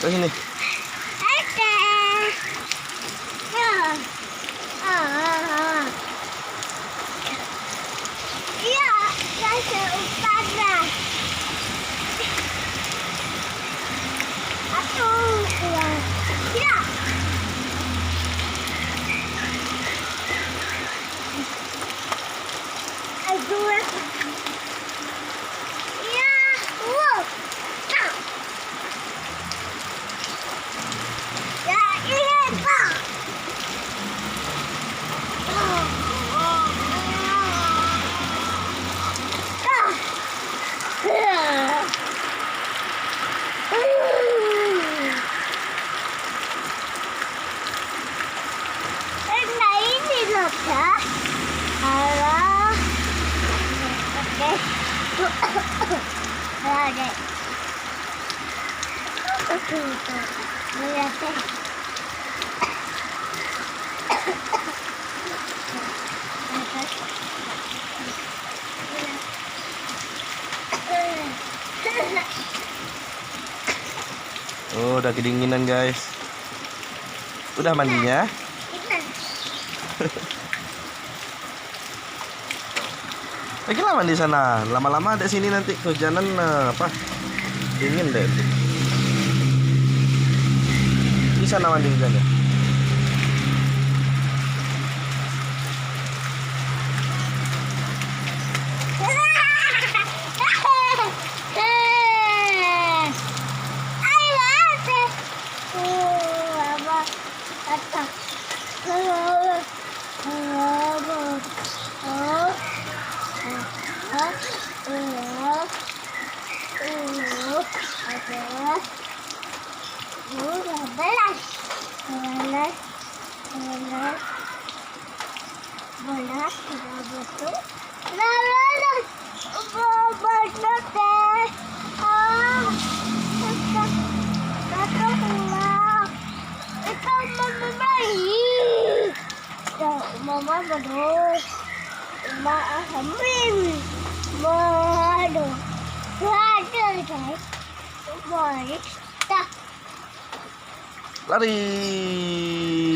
Ke sini. Iya, rasa utara. Iya. Aduh. Iya. Wow. Ya, ini Pak. Nah ini loh ya. Halo. Oke. Halo deh. Lihat deh. Oh, udah kedinginan guys. Udah mandinya? Lagi lama di sana. Lama-lama ada sini nanti kehujanan apa? Dingin deh. Di sana mandi hujan ya? Mama bodoh, Mama amin, bodoh, bodoh guys, bodoh, Lari.